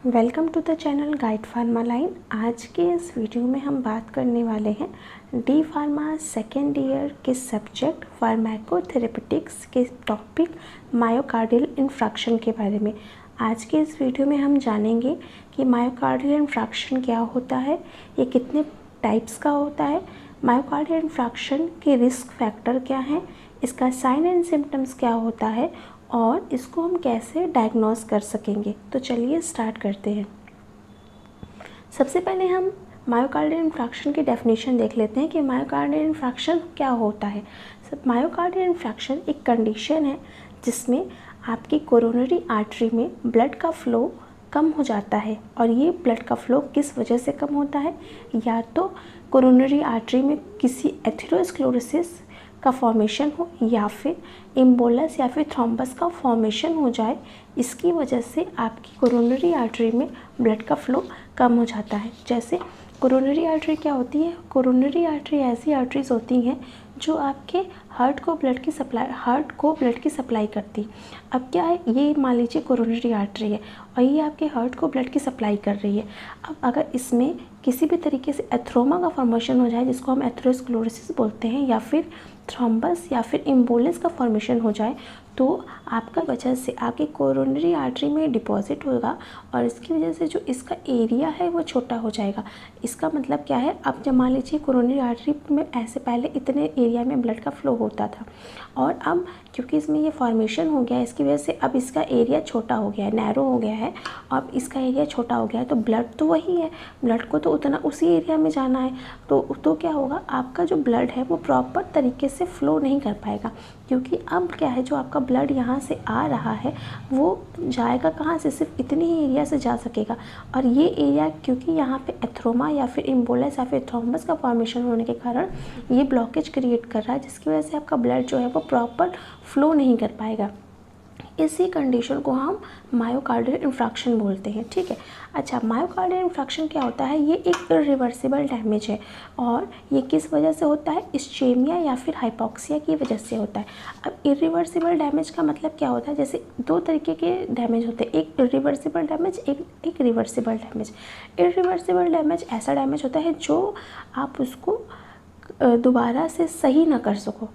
Welcome to the channel Guide Pharma Line. आज के इस वीडियो में हम बात करने वाले हैं डी फार्मा सेकेंड ईयर के सब्जेक्ट फार्माकोथेरेपेटिक्स के टॉपिक मायोकार्डियल इन्फ्रैक्शन के बारे में। आज के इस वीडियो में हम जानेंगे कि मायोकार्डियल इन्फ्रैक्शन क्या होता है, ये कितने टाइप्स का होता है, मायोकार्डियल इन्फ्रैक्शन के रिस्क फैक्टर क्या हैं, इसका साइन एंड सिम्टम्स क्या होता है और इसको हम कैसे डायग्नोस कर सकेंगे। तो चलिए स्टार्ट करते हैं। सबसे पहले हम मायोकार्डियल इन्फ्रैक्शन की डेफिनेशन देख लेते हैं कि मायोकार्डियल इन्फ्रैक्शन क्या होता है। मायोकार्डियल इन्फ्रैक्शन एक कंडीशन है जिसमें आपकी कोरोनरी आर्टरी में ब्लड का फ्लो कम हो जाता है। और ये ब्लड का फ्लो किस वजह से कम होता है, या तो कोरोनरी आर्टरी में किसी एथेरोस्क्लेरोसिस का फॉर्मेशन हो या फिर एम्बोलस या फिर थ्रोम्बस का फॉर्मेशन हो जाए, इसकी वजह से आपकी कोरोनरी आर्टरी में ब्लड का फ्लो कम हो जाता है। जैसे कोरोनरी आर्टरी क्या होती है, कोरोनरी आर्टरी ऐसी आर्टरीज होती हैं जो आपके हार्ट को ब्लड की सप्लाई करती। अब क्या है, ये मान लीजिए कोरोनरी आर्टरी है और ये आपके हार्ट को ब्लड की सप्लाई कर रही है। अब अगर इसमें किसी भी तरीके से एथ्रोमा का फॉर्मेशन हो जाए, जिसको हम एथेरोस्क्लेरोसिस बोलते हैं, या फिर थ्रोम्बस या फिर एम्बोलिस का फॉर्मेशन हो जाए, तो आपका वजह से आपकी कोरोनरी आर्टरी में डिपॉजिट होगा और इसकी वजह से जो इसका एरिया है वो छोटा हो जाएगा। इसका मतलब क्या है, अब जब मान लीजिए कोरोनरी आर्टरी में ऐसे पहले इतने एरिया में ब्लड का फ्लो होता था और अब क्योंकि इसमें ये फॉर्मेशन हो गया है, इसकी वजह से अब इसका एरिया छोटा हो गया है, नैरो हो गया है। अब इसका एरिया छोटा हो गया है तो ब्लड तो वही है, ब्लड को तो उतना उसी एरिया में जाना है। तो क्या होगा, आपका जो ब्लड है वो प्रॉपर तरीके से फ्लो नहीं कर पाएगा, क्योंकि अब क्या है, जो आपका ब्लड यहाँ से आ रहा है वो जाएगा कहाँ से, सिर्फ इतनी ही एरिया से जा सकेगा। और ये एरिया क्योंकि यहाँ पे एथ्रोमा या फिर एम्बोलस या फिर थ्रोम्बस का फॉर्मेशन होने के कारण ये ब्लॉकेज क्रिएट कर रहा है, जिसकी वजह से आपका ब्लड जो है वो प्रॉपर फ्लो नहीं कर पाएगा। इसी कंडीशन को हम मायोकार्डियल इन्फ्रैक्शन बोलते हैं। ठीक है। अच्छा, मायोकार्डियल इन्फ्रैक्शन क्या होता है, ये एक इरिवर्सिबल डैमेज है और ये किस वजह से होता है, इस्चेमिया या फिर हाइपोक्सिया की वजह से होता है। अब इरिवर्सिबल डैमेज का मतलब क्या होता है, जैसे दो तरीके के डैमेज होते हैं, एक इरिवर्सिबल डैमेज, एक रिवर्सिबल डैमेज। इरिवर्सिबल डैमेज ऐसा डैमेज होता है जो आप उसको दोबारा से सही ना कर सको,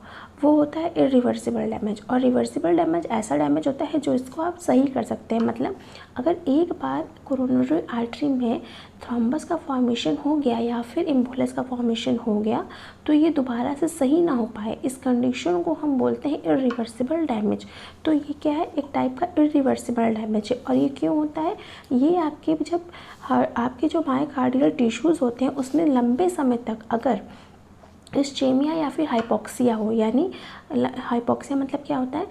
वो होता है इरिवर्सिबल डैमेज। और रिवर्सिबल डैमेज ऐसा डैमेज होता है जो इसको आप सही कर सकते हैं। मतलब अगर एक बार कोरोनरी आर्टरी में थ्रोम्बस का फॉर्मेशन हो गया या फिर एम्बोलस का फॉर्मेशन हो गया तो ये दोबारा से सही ना हो पाए, इस कंडीशन को हम बोलते हैं इरिवर्सिबल डैमेज। तो ये क्या है, एक टाइप का इरिवर्सिबल डैमेज है। और ये क्यों होता है, ये आपके जो मायोकार्डियल टिश्यूज़ होते हैं उसमें लंबे समय तक अगर इस्चेमिया या फिर हाइपोक्सिया हो, यानी हाइपोक्सिया मतलब क्या होता है,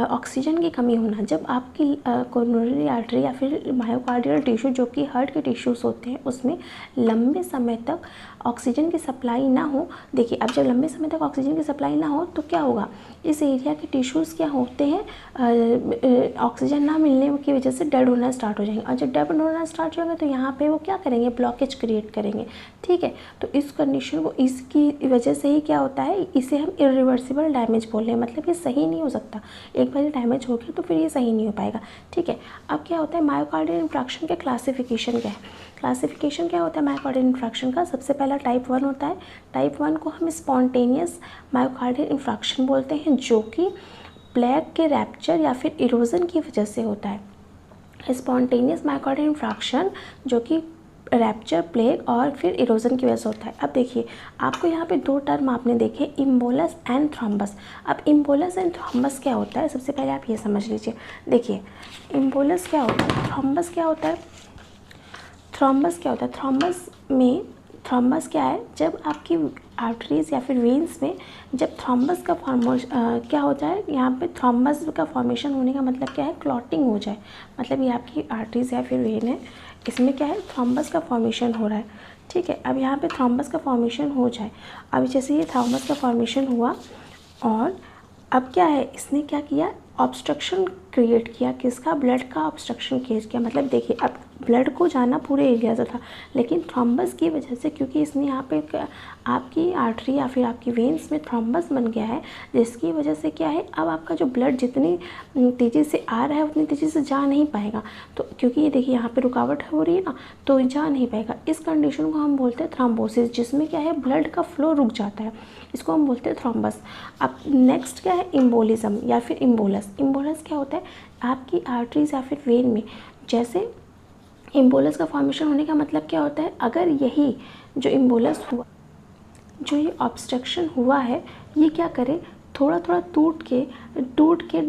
ऑक्सीजन की कमी होना। जब आपकी कोरोनरी आर्टरी या फिर मायोकार्डियल टिश्यू जो कि हार्ट के टिश्यूज़ होते हैं उसमें लंबे समय तक ऑक्सीजन की सप्लाई ना हो, देखिए अब जब लंबे समय तक ऑक्सीजन की सप्लाई ना हो तो क्या होगा, इस एरिया के टिश्यूज़ क्या होते हैं, ऑक्सीजन ना मिलने की वजह से डेड होना स्टार्ट हो जाएंगे। और जब डेड होना स्टार्ट हो जाएंगे तो यहाँ पे वो क्या करेंगे, ब्लॉकेज क्रिएट करेंगे। ठीक है। तो इस कंडीशन को, इसकी वजह से ही क्या होता है, इसे हम इरिवर्सिबल डैमेज बोल रहे हैं। मतलब ये सही नहीं हो सकता, एक बार डैमेज हो गया तो फिर ये सही नहीं हो पाएगा। ठीक है। अब क्या होता है, मायोकार्डियल इन्फ्रैक्शन के क्लासिफिकेशन क्या है, क्लासिफिकेशन क्या होता है मायोकार्डियल इन्फ्रैक्शन का। सबसे पहला टाइप 1 होता है। टाइप 1 को हम स्पॉन्टेनियस मायोकार्डियल इन्फ्रैक्शन बोलते हैं, जो कि प्लेग के रैप्चर या फिर इरोजन की वजह से होता है। स्पॉन्टेनियस मायोकार्डियल इन्फ्रैक्शन जो कि रैप्चर, प्लेग और फिर इरोजन की वजह से होता है। अब देखिए, आपको यहाँ पे दो टर्म आपने देखे, इम्बोलस एंड थ्रोम्बस। अब इम्बोलस एंड थ्रोम्बस क्या होता है, सबसे पहले आप ये समझ लीजिए। देखिए, इम्बोलस क्या होता है, थ्रोम्बस क्या होता है, थ्रोम्बस क्या होता है, थ्रोम्बस क्या है, जब आपकी आर्टरीज या फिर वेन्स में जब थ्रोम्बस का क्या होता है, यहाँ पे थ्रोम्बस का फॉर्मेशन होने का मतलब क्या है, क्लॉटिंग हो जाए। मतलब ये आपकी आर्टरीज या फिर वेन है, इसमें क्या है, थ्रोम्बस का फॉर्मेशन हो रहा है। ठीक है। अब यहाँ पे थ्रोम्बस का फॉर्मेशन हो जाए, अब जैसे ये थ्रोम्बस का फॉर्मेशन हुआ और अब क्या है, इसने क्या किया, ऑब्स्ट्रक्शन क्रिएट किया, किसका, ब्लड का ऑब्स्ट्रक्शन क्रिएट किया। मतलब देखिए अब ब्लड को जाना पूरे एरिया से था, लेकिन थ्रोम्बस की वजह से, क्योंकि इसमें यहाँ पे आपकी आर्टरी या फिर आपकी वेन्स में थ्रोम्बस बन गया है, जिसकी वजह से क्या है, अब आपका जो ब्लड जितनी तेज़ी से आ रहा है उतनी तेज़ी से जा नहीं पाएगा। तो क्योंकि ये देखिए यहाँ पे रुकावट हो रही है ना, तो जा नहीं पाएगा। इस कंडीशन को हम बोलते हैं थ्रोम्बोसिस, जिसमें क्या है ब्लड का फ्लो रुक जाता है, इसको हम बोलते हैं थ्रोम्बस। अब नेक्स्ट क्या है, इम्बोलिज्म या फिर इम्बोलस। इम्बोलस क्या होता है, आपकी आर्टरीज या फिर वेन में जैसे इम्बोलस का फॉर्मेशन होने का मतलब क्या होता है, अगर यही जो इम्बोलस हुआ, जो ये ऑब्स्ट्रक्शन हुआ है, ये क्या करे, थोड़ा थोड़ा टूट के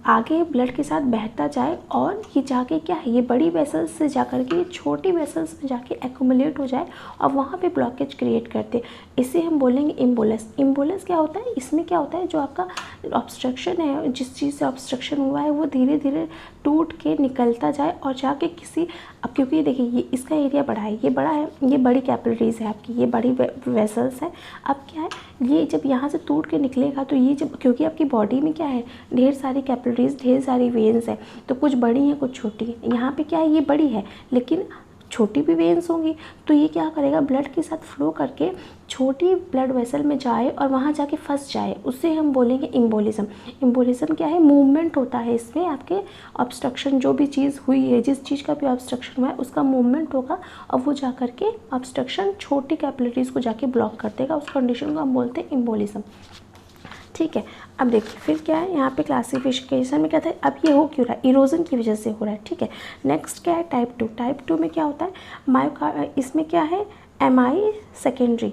आगे ब्लड के साथ बहता जाए और ये जाके क्या है, ये बड़ी वेसल्स से जाकर के ये छोटी वेसल्स में जाके एक्यूमुलेट हो जाए और वहाँ पे ब्लॉकेज क्रिएट करते, इसे हम बोलेंगे इम्बोलस। इम्बोलस क्या होता है, इसमें क्या होता है, जो आपका ऑब्स्ट्रक्शन है, जिस चीज़ से ऑब्स्ट्रक्शन हुआ है, वो धीरे धीरे टूट के निकलता जाए और जाके किसी, अब क्योंकि देखिए ये इसका एरिया बड़ा है, ये बड़ा है, ये बड़ी कैपिलरीज है आपकी, ये बड़ी वेसल्स है। अब क्या है, ये जब यहाँ से टूट के निकलेगा तो ये जब, क्योंकि आपकी बॉडी में क्या है, ढेर सारी कैपिलरीज, ढेर सारी वेन्स है, तो कुछ बड़ी हैं कुछ छोटी हैं। यहाँ पे क्या है, ये बड़ी है लेकिन छोटी भी वेन्स होंगी, तो ये क्या करेगा, ब्लड के साथ फ्लो करके छोटी ब्लड वेसल में जाए और वहाँ जाके फंस जाए, उससे हम बोलेंगे इम्बोलिज्म। इम्बोलिज्म क्या है, मूवमेंट होता है इसमें, आपके ऑब्स्ट्रक्शन जो भी चीज़ हुई है, जिस चीज़ का भी ऑब्स्ट्रक्शन हुआ है उसका मूवमेंट होगा और वो जा करके ऑब्स्ट्रक्शन छोटी कैपिलरीज को जाके ब्लॉक कर देगा, उस कंडीशन को हम बोलते हैं इम्बोलिज्म। ठीक है, अब देखिए फिर क्या है, यहाँ पे क्लासिफिकेशन में क्या था, अब ये हो क्यों रहा है, इरोजन की वजह से हो रहा है। ठीक है, नेक्स्ट क्या है, टाइप 2। टाइप 2 में क्या होता है, इसमें क्या है, MI सेकेंडरी,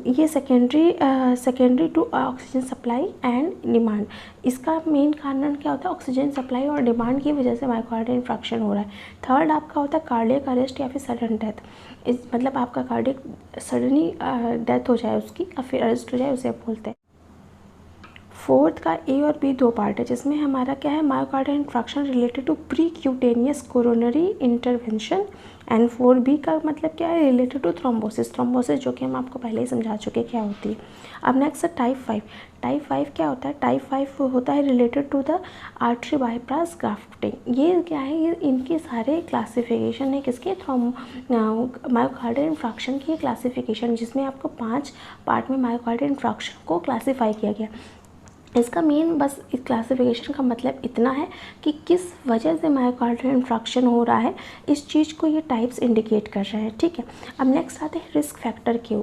ये secondary to oxygen supply and demand. इसका मेन कारण क्या होता है, ऑक्सीजन सप्लाई और डिमांड की वजह से मायोकार्डियल इन्फ्रैक्शन हो रहा है। थर्ड आपका होता है कार्डियक अरेस्ट या फिर सडन डेथ, इस मतलब आपका कार्डियक सडनली डेथ हो जाए उसकी या फिर अरेस्ट हो जाए, उसे बोलते हैं। फोर्थ का ए और बी दो पार्ट है, जिसमें हमारा क्या है, myocardial infarction related to percutaneous coronary intervention, and 4B का मतलब क्या है, रिलेटेड टू थ्रोम्बोसिस। थ्रोम्बोसिस जो कि हम आपको पहले ही समझा चुके क्या होती है। अब नेक्स्ट है टाइप 5। टाइप 5 क्या होता है, टाइप 5 होता है related to the artery bypass grafting. ये क्या है, ये इनके सारे क्लासिफिकेशन है, किसके, मायोकार्डियल इन्फ्रैक्शन की क्लासिफिकेशन, जिसमें आपको 5 पार्ट में मायोकार्डियल इन्फ्रैक्शन को क्लासीफाई किया गया। इसका मेन बस इस क्लासिफिकेशन का मतलब इतना है कि किस वजह से मायोकार्डियल इन्फ्रैक्शन हो रहा है, इस चीज़ को ये टाइप्स इंडिकेट कर रहे हैं। ठीक है, अब नेक्स्ट आते हैं रिस्क फैक्टर के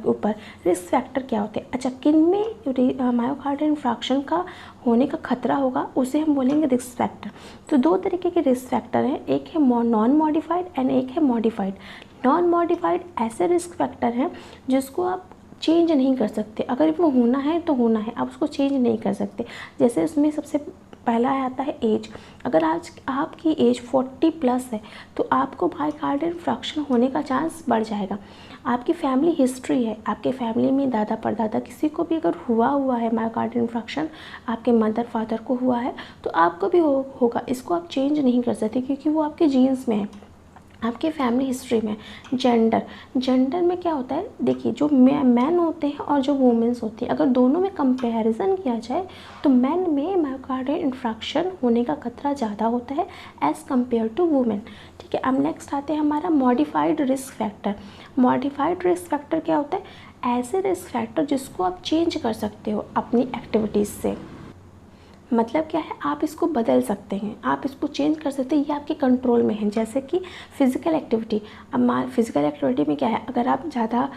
ऊपर। रिस्क फैक्टर क्या होते हैं, अच्छा, किन में मायोकार्डियल इन्फ्रैक्शन का होने का खतरा होगा, उसे हम बोलेंगे रिस्क फैक्टर। तो दो तरीके के रिस्क फैक्टर हैं, एक है नॉन मॉडिफाइड एंड एक है मॉडिफाइड। नॉन मॉडिफाइड ऐसे रिस्क फैक्टर हैं जिसको आप चेंज नहीं कर सकते, अगर वो होना है तो होना है, आप उसको चेंज नहीं कर सकते। जैसे उसमें सबसे पहला आता है एज। अगर आज आपकी एज 40+ है तो आपको मायोकार्डियल इन्फ्रैक्शन होने का चांस बढ़ जाएगा। आपकी फैमिली हिस्ट्री है, आपके फैमिली में दादा परदादा किसी को भी अगर हुआ है मायोकार्डियल इन्फ्रैक्शन, आपके मदर फादर को हुआ है तो आपको भी होगा। इसको आप चेंज नहीं कर सकते क्योंकि वो आपके जीन्स में है, आपके फैमिली हिस्ट्री में। जेंडर में क्या होता है, देखिए जो मैन होते हैं और जो वुमेन्स होती हैं, अगर दोनों में कंपैरिजन किया जाए तो मैन में मायोकार्डियल इन्फ्रैक्शन होने का खतरा ज़्यादा होता है एज़ कम्पेयर टू वुमेन। ठीक है, अब नेक्स्ट आते हैं हमारा modified risk factor. Modified risk factor क्या होता है, ऐसे रिस्क फैक्टर जिसको आप चेंज कर सकते हो अपनी एक्टिविटीज़ से। मतलब क्या है, आप इसको बदल सकते हैं, आप इसको चेंज कर सकते हैं, ये आपके कंट्रोल में है। जैसे कि फ़िज़िकल एक्टिविटी। अब फ़िज़िकल एक्टिविटी में क्या है, अगर आप ज़्यादा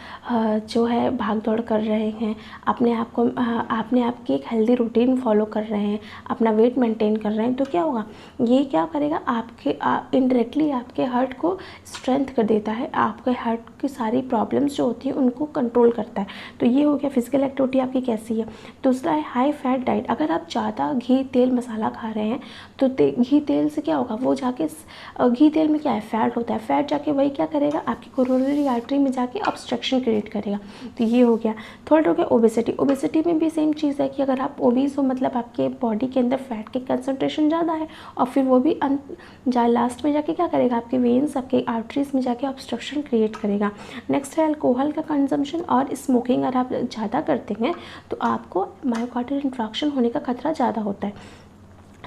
जो है भाग दौड़ कर रहे हैं, आपने आपकी एक हेल्दी रूटीन फॉलो कर रहे हैं, अपना वेट मेंटेन कर रहे हैं, तो क्या होगा, ये क्या करेगा, आपके इनडायरेक्टली आपके हार्ट को स्ट्रेंथ कर देता है, आपके हार्ट की सारी प्रॉब्लम्स जो होती हैं उनको कंट्रोल करता है। तो ये हो गया फ़िज़िकल एक्टिविटी आपकी कैसी है। दूसरा है हाई फैट डाइट। अगर आप ज़्यादा घी तेल मसाला खा रहे हैं तो घी तेल से क्या होगा, वो जाके घी तेल में क्या है, फैट होता है, फैट जाके वही क्या करेगा, आपकी कोरोनरी आर्टरी में जाके ऑब्स्ट्रक्शन क्रिएट करेगा। तो ये हो गया। थर्ड हो गया ओबेसिटी। ओबेसिटी में भी सेम चीज़ है कि अगर आप ओबीस हो, मतलब आपके बॉडी के अंदर फैट की कंसनट्रेशन ज़्यादा है और फिर वो भी लास्ट में जाके क्या करेगा, आपके वेन्स, आपके आर्टरीज में जाके ऑब्स्ट्रक्शन क्रिएट करेगा। नेक्स्ट है अल्कोहल का कंजम्पशन और स्मोकिंग। अगर आप ज़्यादा करते हैं तो आपको मायोकार्डियल इन्फ्रैक्शन होने का खतरा ज़्यादा होता है।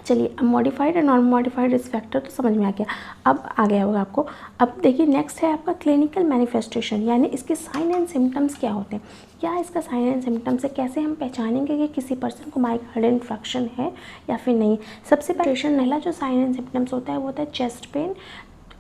चलिए, अब मॉडिफाइड और नॉन मॉडिफाइड रिस्क फैक्टर तो समझ में आ गया, अब आ गया होगा आपको। अब देखिए नेक्स्ट है आपका क्लिनिकल मैनिफेस्टेशन, यानी इसके साइन एंड सिम्टम्स क्या होते हैं, क्या इसका साइन एंड सिम्टम्स है, कैसे हम पहचानेंगे कि किसी पर्सन को मायोकार्डियल इन्फ्रैक्शन है या फिर नहीं। सबसे पहला जो साइन एंड सिम्टम्स होता है वो होता है चेस्ट पेन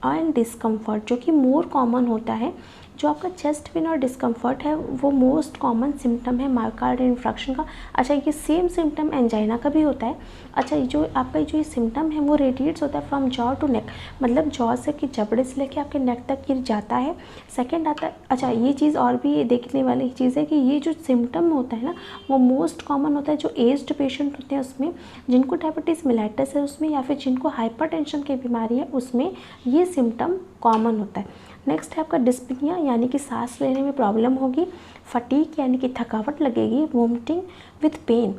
एंड डिस्कम्फर्ट, जो कि मोर कॉमन होता है। जो आपका चेस्ट पेन और डिस्कम्फर्ट है वो मोस्ट कॉमन सिम्टम है मायोकार्डियल इन्फ्रैक्शन का। अच्छा, ये सेम सिम्टम एंजाइना का भी होता है। अच्छा, जो आपका जो ये सिम्टम है वो रेडिएट्स होता है फ्रॉम जॉ टू नेक, मतलब जॉ से कि जबड़े से लेके आपके नेक तक ये जाता है। सेकंड आता है, अच्छा ये चीज़ और भी देखने वाली चीज़ है कि ये जो सिम्टम होता है ना वो मोस्ट कॉमन होता है जो एज्ड पेशेंट होते हैं उसमें, जिनको डायबिटीज़ मिलेटस है उसमें, या फिर जिनको हाइपरटेंशन की बीमारी है उसमें ये सिम्टम कॉमन होता है। नेक्स्ट है आपका डिस्पनिया, यानी कि सांस लेने में प्रॉब्लम होगी। फटीग यानी कि थकावट लगेगी। वोमिटिंग विथ पेन,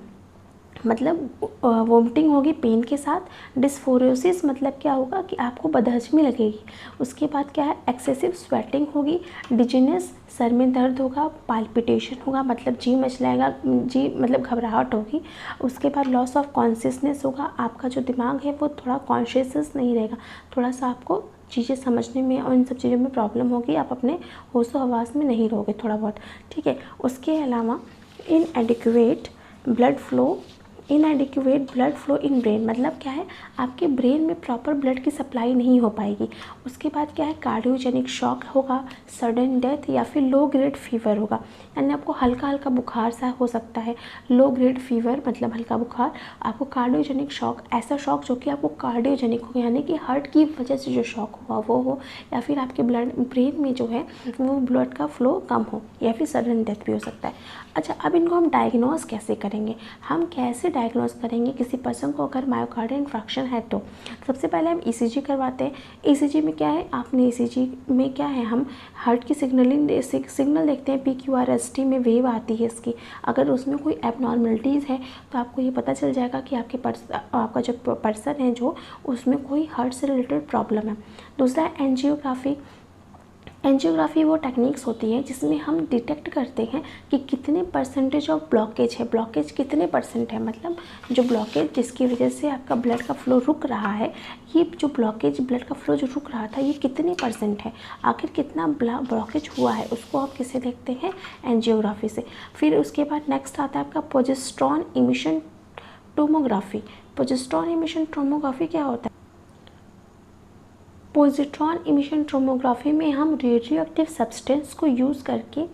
मतलब वोमिटिंग होगी पेन के साथ। डिस्फोरोसिस मतलब क्या होगा कि आपको बदहजमी लगेगी। उसके बाद क्या है, एक्सेसिव स्वेटिंग होगी। डिजीनेस, सर में दर्द होगा। पाल्पिटेशन होगा, मतलब जी मचलाएगा, जी मतलब घबराहट होगी। उसके बाद लॉस ऑफ कॉन्शियसनेस होगा, आपका जो दिमाग है वो थोड़ा कॉन्शियसनेस नहीं रहेगा, थोड़ा सा आपको चीज़ें समझने में और इन सब चीज़ों में प्रॉब्लम होगी, आप अपने होशो हवास में नहीं रहोगे थोड़ा बहुत, ठीक है। उसके अलावा इनएडिक्वेट ब्लड फ्लो इन ब्रेन, मतलब क्या है, आपके ब्रेन में प्रॉपर ब्लड की सप्लाई नहीं हो पाएगी। उसके बाद क्या है, कार्डियोजेनिक शॉक होगा, सडन डेथ, या फिर लो ग्रेड फीवर होगा, यानी आपको हल्का हल्का बुखार सा हो सकता है। लो ग्रेड फीवर मतलब हल्का बुखार। आपको कार्डियोजेनिक शॉक, ऐसा शॉक जो कि आपको कार्डियोजेनिक हो, यानी कि हार्ट की वजह से जो शॉक हुआ वो हो, या फिर आपके ब्रेन में जो है वो ब्लड का फ्लो कम हो, या फिर सडन डेथ भी हो सकता है। अच्छा, अब इनको हम डायग्नोज कैसे करेंगे, हम कैसे डायग्नोज करेंगे किसी पर्सन को अगर मायोकार्डियल इन्फ्रैक्शन है तो सबसे पहले हम ईसीजी करवाते हैं। ईसीजी में क्या है, आपने ईसीजी में क्या है, हम हार्ट की सिग्नल देखते हैं। PQRST में वेव आती है इसकी, अगर उसमें कोई एबनॉर्मलिटीज़ है तो आपको ये पता चल जाएगा कि आपका जो पर्सन है जो उसमें कोई हार्ट से रिलेटेड प्रॉब्लम है। दूसरा है एंजियोग्राफी। एंजियोग्राफी वो टेक्निक्स होती है जिसमें हम डिटेक्ट करते हैं कि कितने परसेंटेज ऑफ ब्लॉकेज है, ब्लॉकेज कितने परसेंट है, मतलब जो ब्लॉकेज जिसकी वजह से आपका ब्लड का फ्लो रुक रहा है, ये जो ब्लॉकेज ब्लड का फ्लो जो रुक रहा था ये कितने परसेंट है, आखिर कितना ब्लॉकेज हुआ है, उसको आप किसे देखते हैं, एंजियोग्राफी से। फिर उसके बाद नेक्स्ट आता है आपका progesterone emission tomography. Progesterone emission tomography क्या होता है, पोजिट्रॉन इमिशन टोमोग्राफी में हम रेडियो एक्टिव सब्सटेंस को यूज़ करके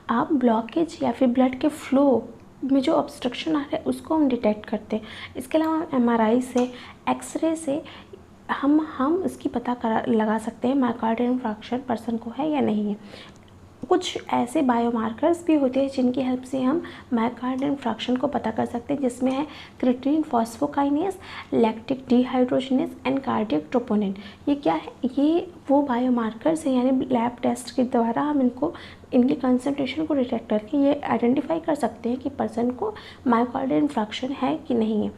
आप ब्लॉकेज या फिर ब्लड के फ्लो में जो ऑब्स्ट्रक्शन आ रहा है उसको हम डिटेक्ट करते हैं। इसके अलावा MRI से, एक्सरे से हम इसकी पता लगा सकते हैं मायोकार्डियल इन्फ्रैक्शन पर्सन को है या नहीं है। कुछ ऐसे बायोमार्कर्स भी होते हैं जिनकी हेल्प से हम मायोकार्डियल इन्फ्रैक्शन को पता कर सकते हैं, जिसमें है creatinine phosphokinase, lactic dehydrogenase and cardiac troponin. ये क्या है, ये वो बायोमार्कर्स हैं, यानी लैब टेस्ट के द्वारा हम इनकी कंसंट्रेशन को डिटेक्ट करके ये आइडेंटिफाई कर सकते हैं कि पर्सन को मायोकार्डियल इन्फ्रैक्शन है कि नहीं है।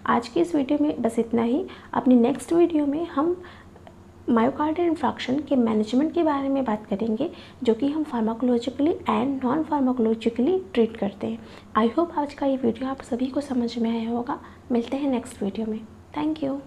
आज की इस वीडियो में बस इतना ही। अपनी नेक्स्ट वीडियो में हम मायोकार्डियल इन्फ्रैक्शन के मैनेजमेंट के बारे में बात करेंगे, जो कि हम pharmacologically and non pharmacologically treat करते हैं। आई होप आज का ये वीडियो आप सभी को समझ में आया होगा। मिलते हैं नेक्स्ट वीडियो में। Thank you.